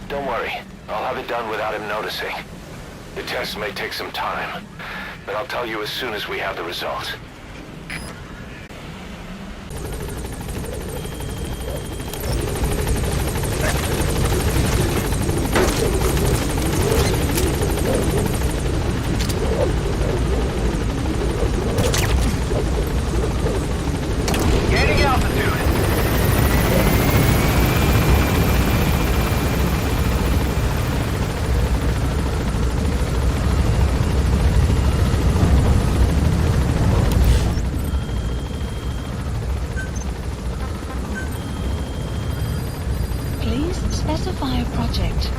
Don't worry. I'll have it done without him noticing. The test may take some time, but I'll tell you as soon as we have the results. Gaining altitude. Please specify project.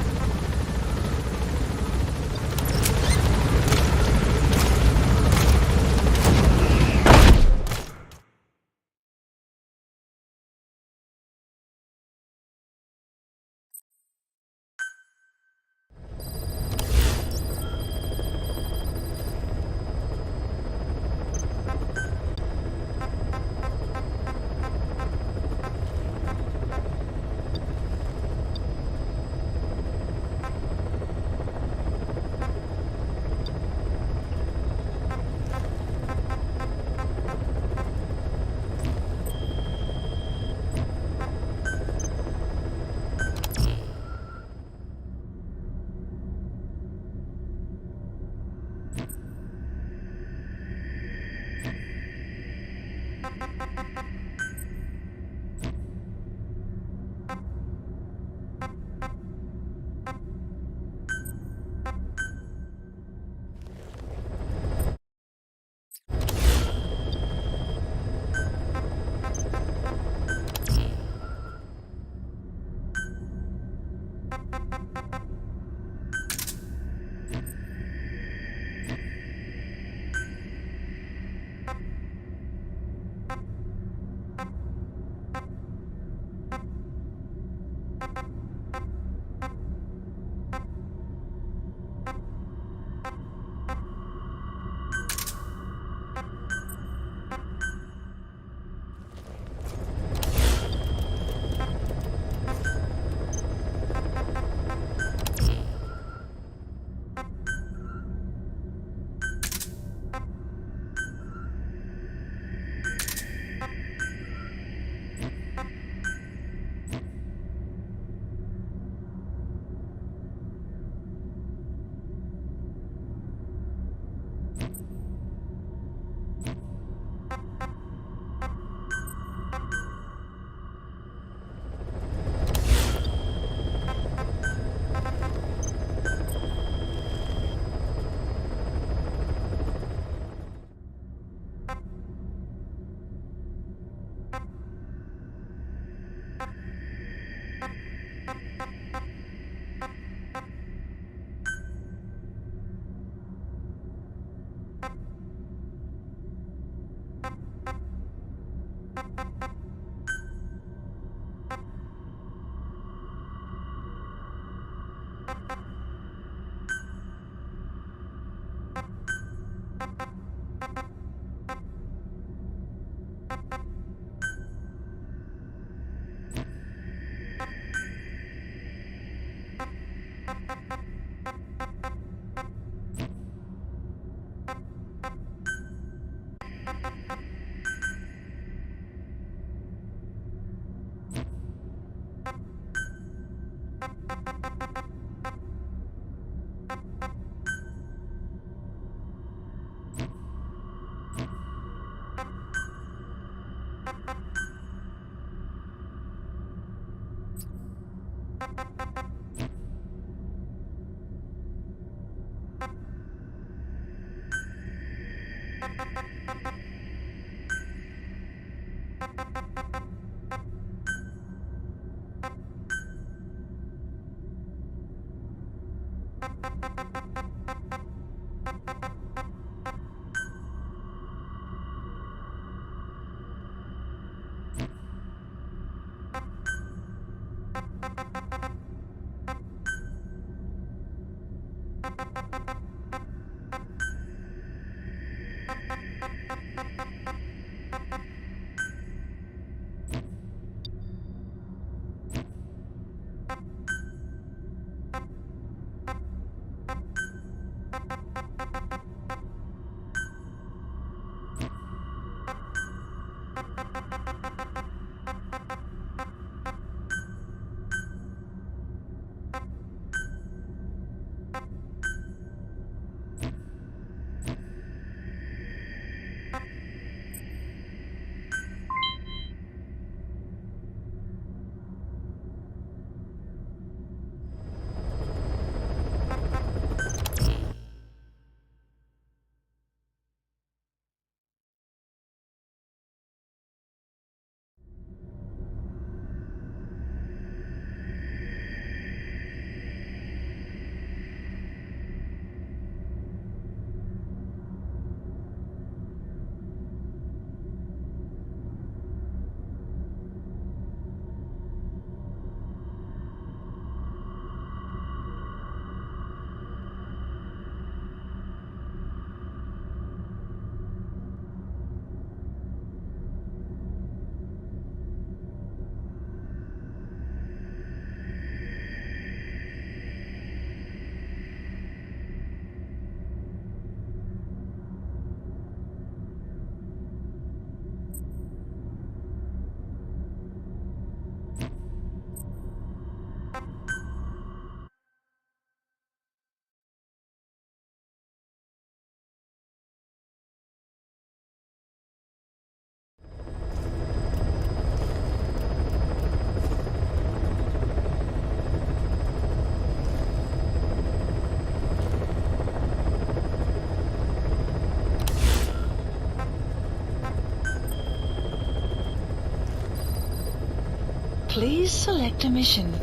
Please select a mission.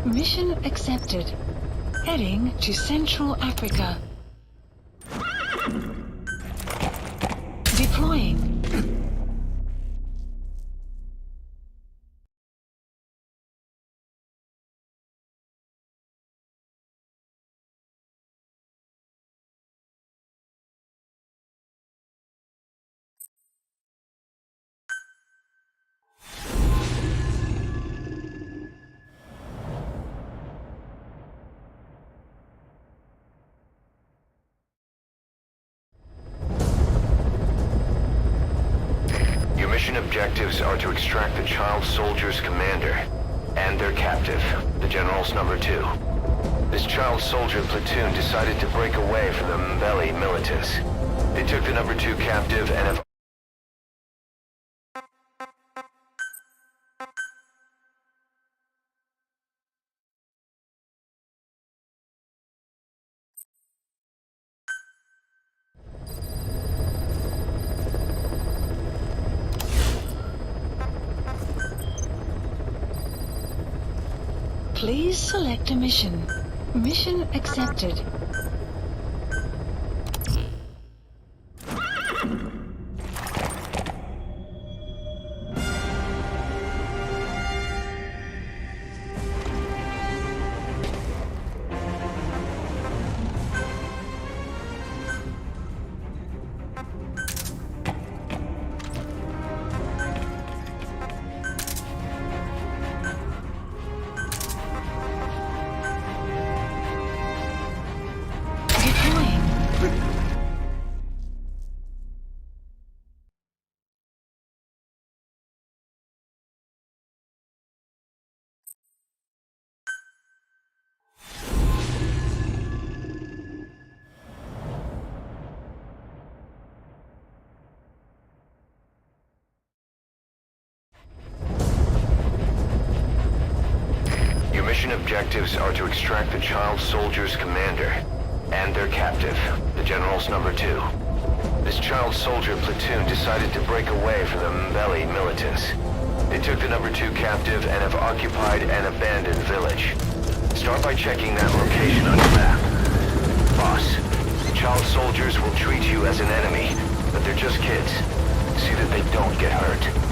Mission accepted. Heading to Central Africa. Deploying. Mission objectives are to extract the child soldier's commander and their captive, the General's number 2. This child soldier platoon decided to break away from the Mbeli militants. They took the number 2 captive and have... Please select a mission. Mission accepted. Mission objectives are to extract the child soldier's commander and their captive, the General's number 2. This child soldier platoon decided to break away from the Mbeli militants. They took the number 2 captive and have occupied an abandoned village. Start by checking that location on your map. Boss, child soldiers will treat you as an enemy, but they're just kids. See that they don't get hurt.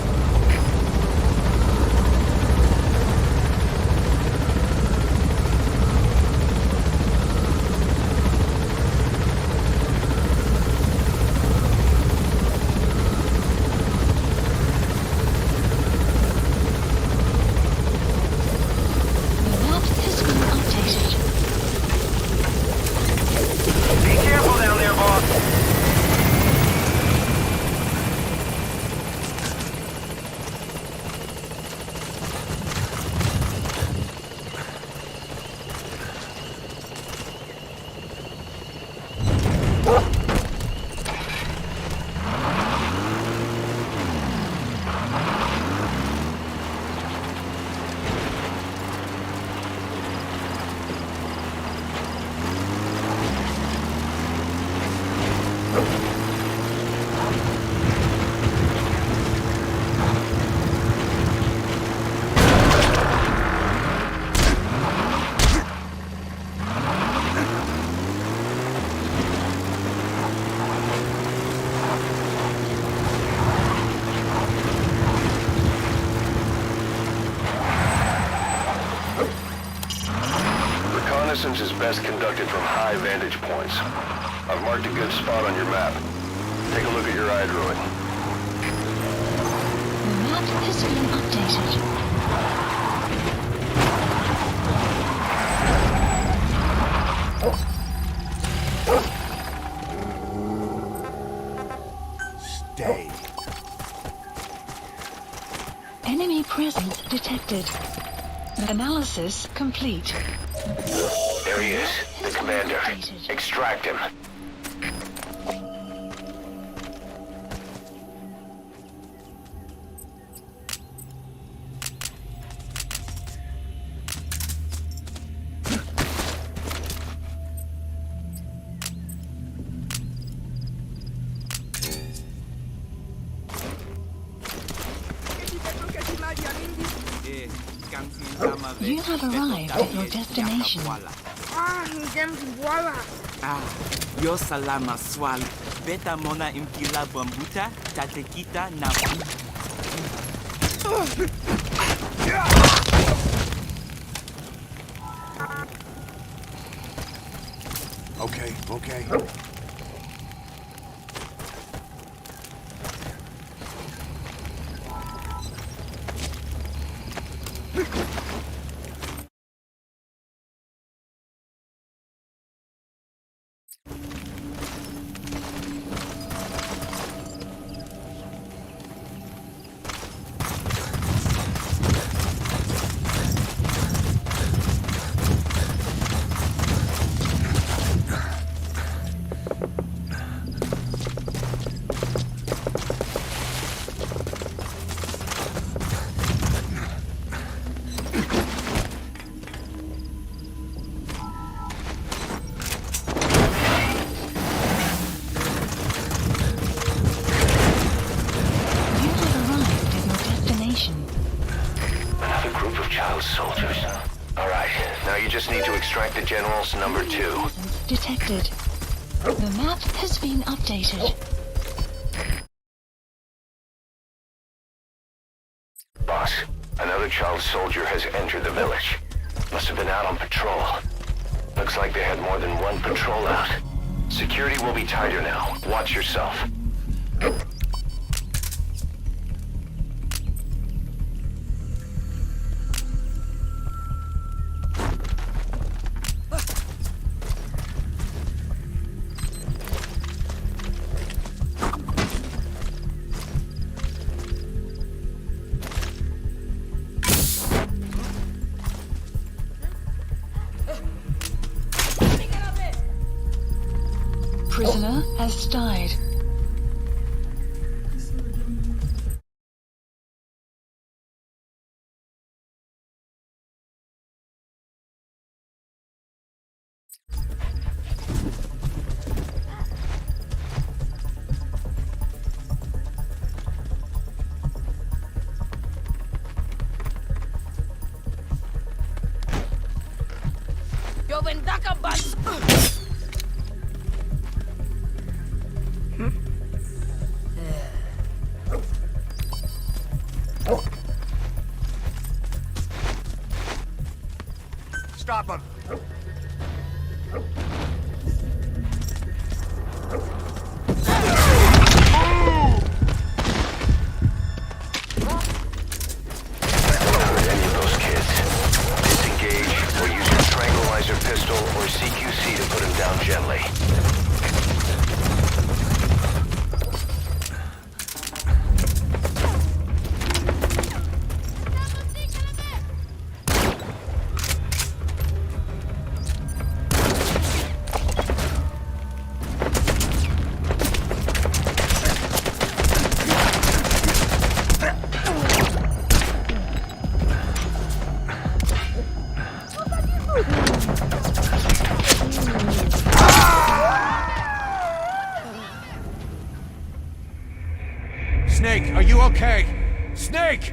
Reconnaissance is best conducted from high vantage points. I've marked a good spot on your map. Take a look at your iDroid. The map has been updated. Stay. Enemy presence detected. Analysis complete. There he is, the commander. Extract him. You have arrived at your destination. Yo salama swal. Beta mona imkila bambuta, tatekita na. Okay. Just need to extract the General's number 2. Detected. The map has been updated. Boss, another child soldier has entered the village. Must have been out on patrol. Looks like they had more than one patrol out. Security will be tighter now. Watch yourself. Prisoner has died. Yo vendaka bas. Stop him! Pistol or CQC to put him down gently. Snake, are you okay? Snake!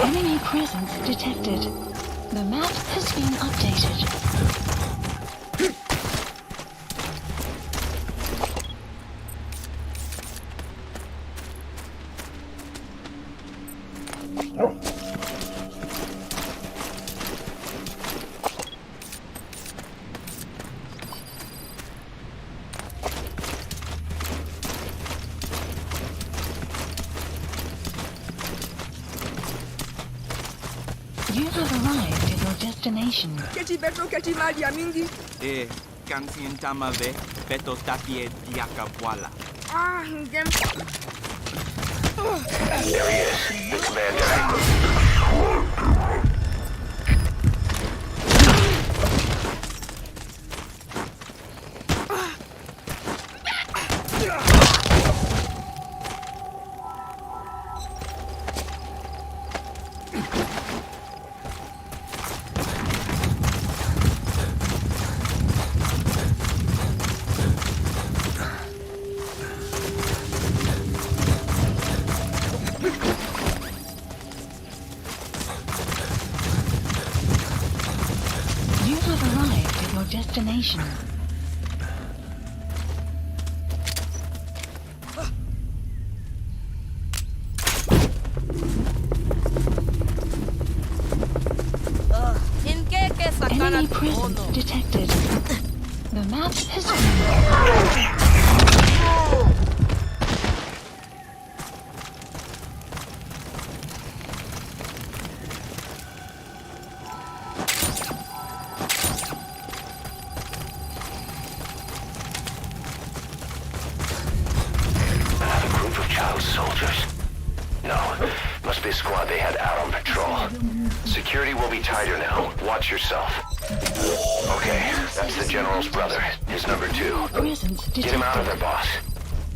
Enemy presence detected. The map has been updated. You have arrived at your destination. Kansin tamave, beto tapie diaka voila. There he is, the commander. destination. Enemy presence detected. The map has been... Another group of child soldiers. No, must be a squad they had out on patrol. Security will be tighter now. Watch yourself. Okay, that's the General's brother. His number 2. Presence detected. Get him out of there, boss.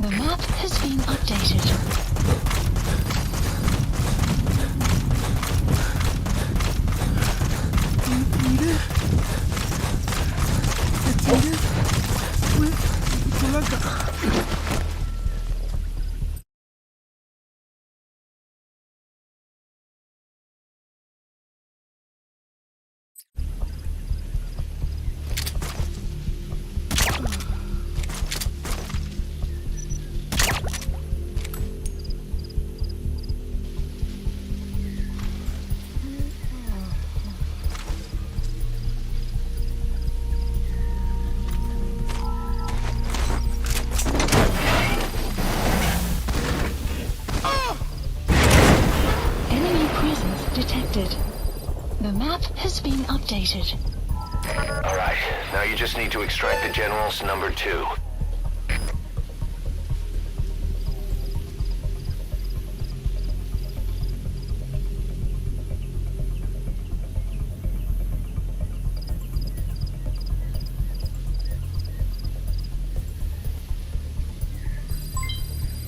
The map has been updated. Enemy presence detected. The map has been updated. Alright, now you just need to extract the General's number 2.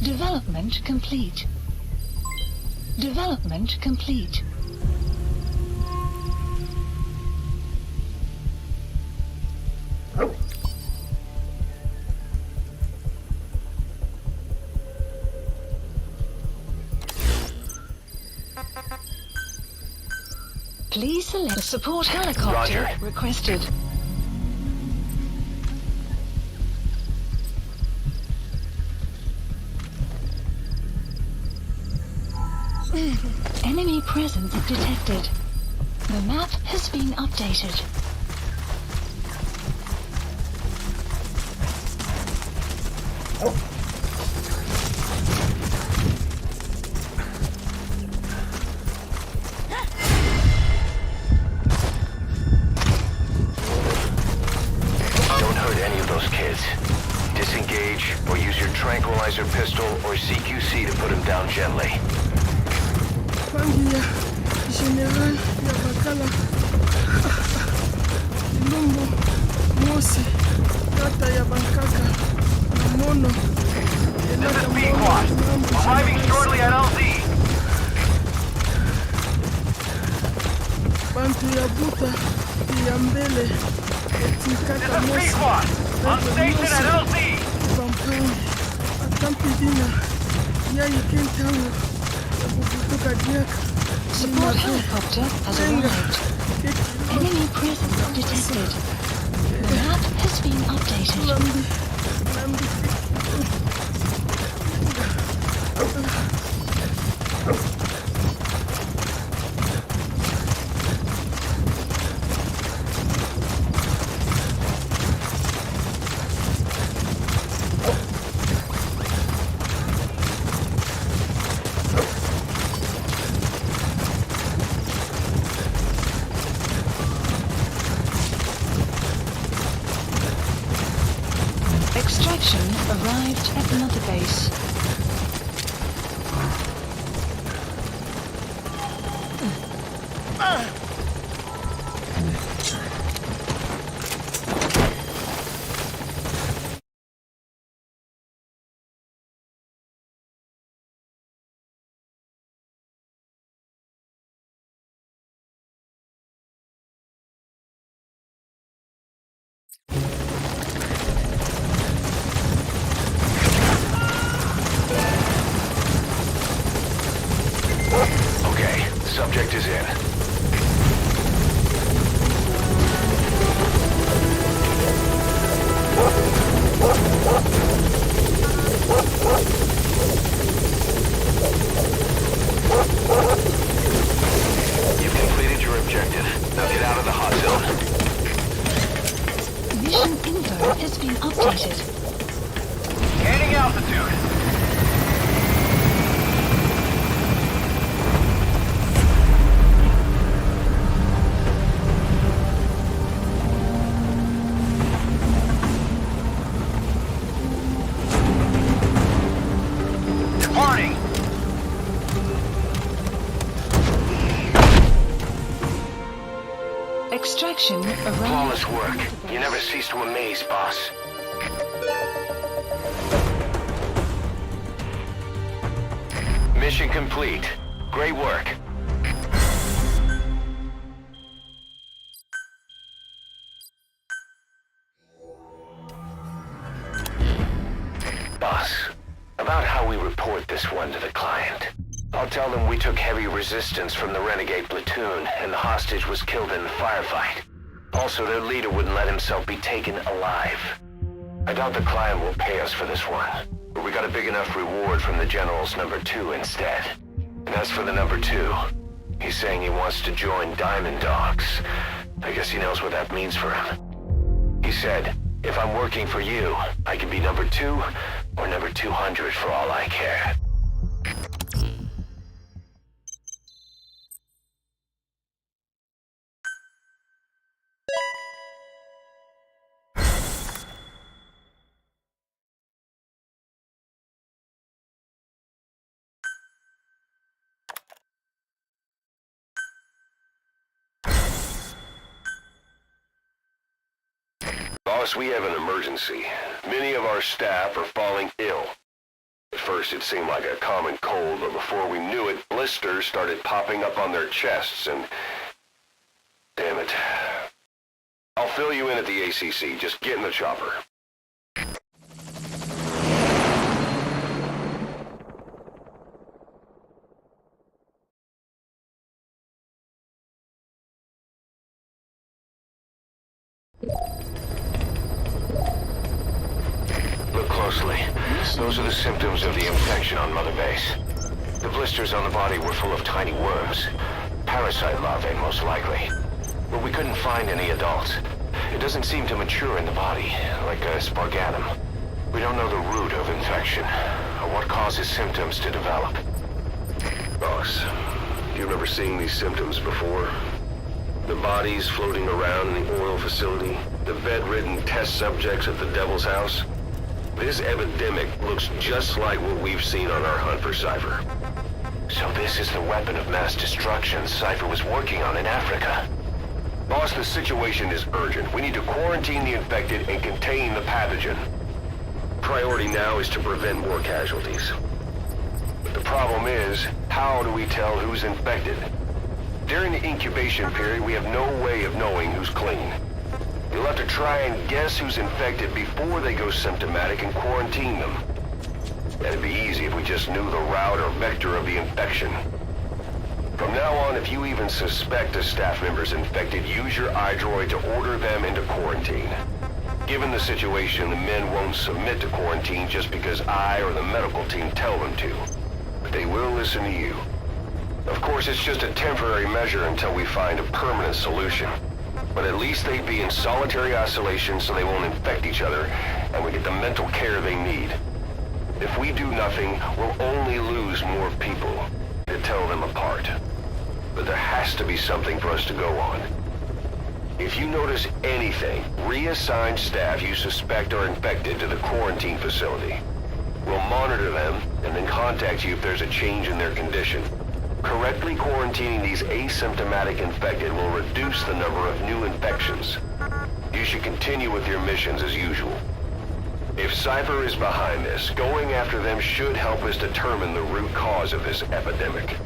Development complete. Development complete. Please select support helicopter Roger. requested. Enemy presence detected. The map has been updated. Don't hurt any of those kids. Disengage, or use your tranquilizer pistol or CQC to put them down gently. Bangi ya General ya Bakala Ilumbu Mosi Kata ya Bankaka Mono This is B-Quad. Arriving shortly at LZ. Bantu ya Buta ya Mbele Etikaka This is Mosi B-Quad. On station at LZ. Pampani Atampidina Yayi Kentamu Kubutuka Diaka Support helicopter has arrived. Enemy presence detected. The map has been updated. Lambi Lambi Extraction arrived at another base. Okay, subject is in. has been updated. Gaining altitude. Departing. Extraction around. Flawless work. You never cease to amaze, boss. Mission complete. Great work. Boss, about how we report this one to the client. I'll tell them we took heavy resistance from the renegade platoon and the hostage was killed in the firefight. Also, their leader wouldn't let himself be taken alive. I doubt the client will pay us for this one, but we got a big enough reward from the General's number 2 instead. And as for the number 2, he's saying he wants to join Diamond Dogs. I guess he knows what that means for him. He said, if I'm working for you, I can be number 2 or number 200 for all I care. Boss, we have an emergency. Many of our staff are falling ill. At first it seemed like a common cold, but before we knew it, blisters started popping up on their chests and... Damn it. I'll fill you in at the ACC. Just get in the chopper. Look closely. Those are the symptoms of the infection on Mother Base. The blisters on the body were full of tiny worms. Parasite larvae, most likely. But we couldn't find any adults. It doesn't seem to mature in the body, like a spargatum. We don't know the root of infection, or what causes symptoms to develop. Boss, do you remember seeing these symptoms before? The bodies floating around in the oil facility, the bedridden test subjects at the Devil's House. This epidemic looks just like what we've seen on our hunt for Cypher. So this is the weapon of mass destruction Cypher was working on in Africa. Boss, the situation is urgent. We need to quarantine the infected and contain the pathogen. Priority now is to prevent more casualties. But the problem is, how do we tell who's infected? During the incubation period, we have no way of knowing who's clean. You'll have to try and guess who's infected before they go symptomatic and quarantine them. That'd be easy if we just knew the route or vector of the infection. From now on, if you even suspect a staff member's infected, use your iDroid to order them into quarantine. Given the situation, the men won't submit to quarantine just because I or the medical team tell them to. But they will listen to you. Of course, it's just a temporary measure until we find a permanent solution. But at least they'd be in solitary isolation so they won't infect each other, and we get the mental care they need. If we do nothing, we'll only lose more people to tell them apart. But there has to be something for us to go on. If you notice anything, reassign staff you suspect are infected to the quarantine facility. We'll monitor them and then contact you if there's a change in their condition. Correctly quarantining these asymptomatic infected will reduce the number of new infections. You should continue with your missions as usual. If Cypher is behind this, going after them should help us determine the root cause of this epidemic.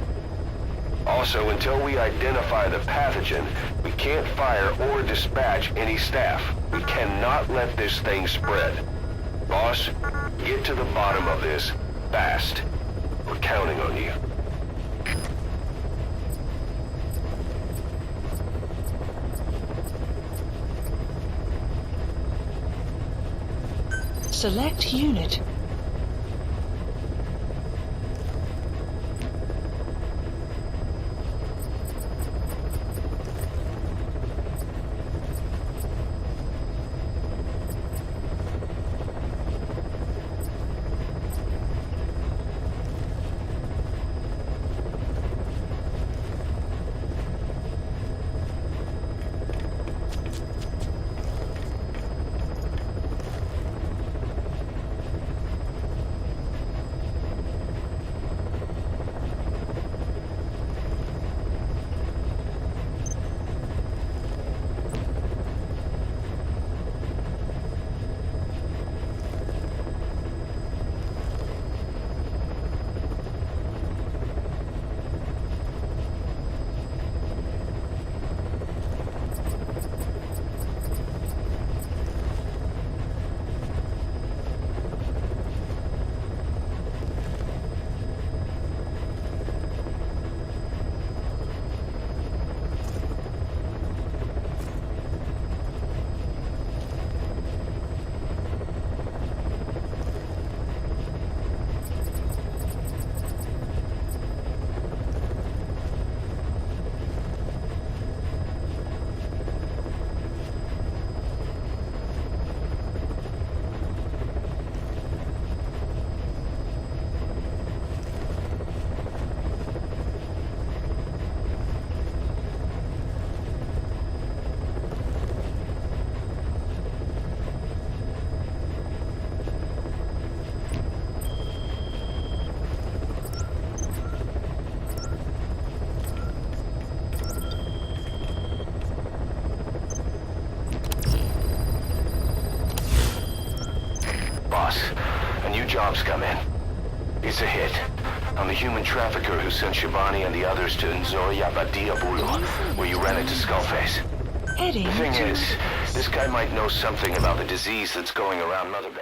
Also, until we identify the pathogen, we can't fire or dispatch any staff. We cannot let this thing spread. Boss, get to the bottom of this fast. We're counting on you. Select unit. Boss, a new job's come in. It's a hit. I'm the human trafficker who sent Shivani and the others to Nzoya Badia Bulu, where you ran into Skullface. Heading The thing to... is, this guy might know something about the disease that's going around Mother Base.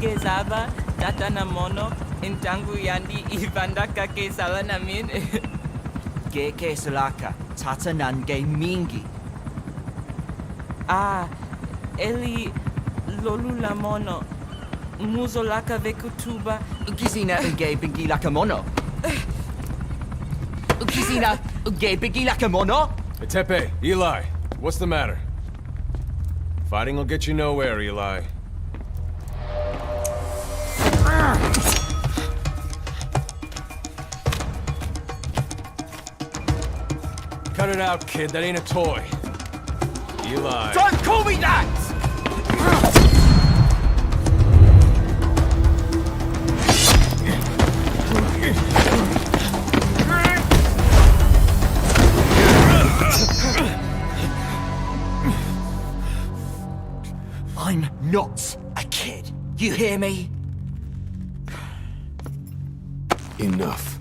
Ngezaba, tata na mono, intangu yandi ibandaka ke sala namin. Geke salaka, tata nange mingi. Ah, eli lolu la mono. Muzo laka vekutuba. Ukizina uge bingi laka mono. Ukizina uge bingi laka mono. Hey, Tepe, Eli, what's the matter? Fighting will get you nowhere, Eli. Cut it out, kid. That ain't a toy. Eli. Don't call me that! I'm not a kid. You hear me? Enough.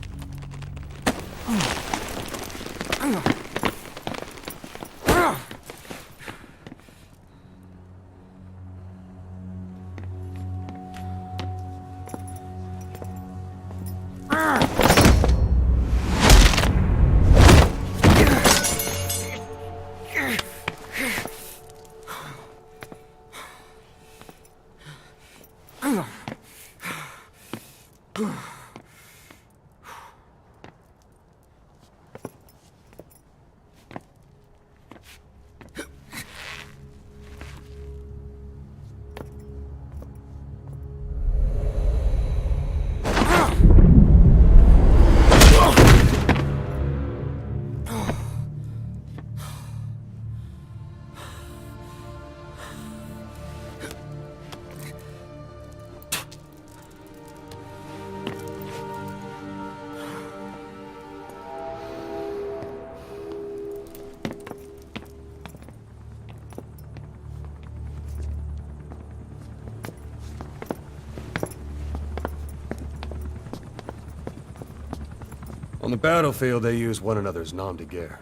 On the battlefield, they use one another's nom de guerre.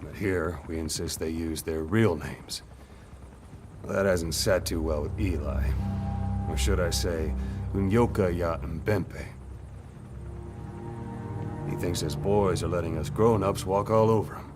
But here, we insist they use their real names. Well, that hasn't sat too well with Eli. Or should I say, Unyoka ya Mbempe. He thinks his boys are letting us grown-ups walk all over him.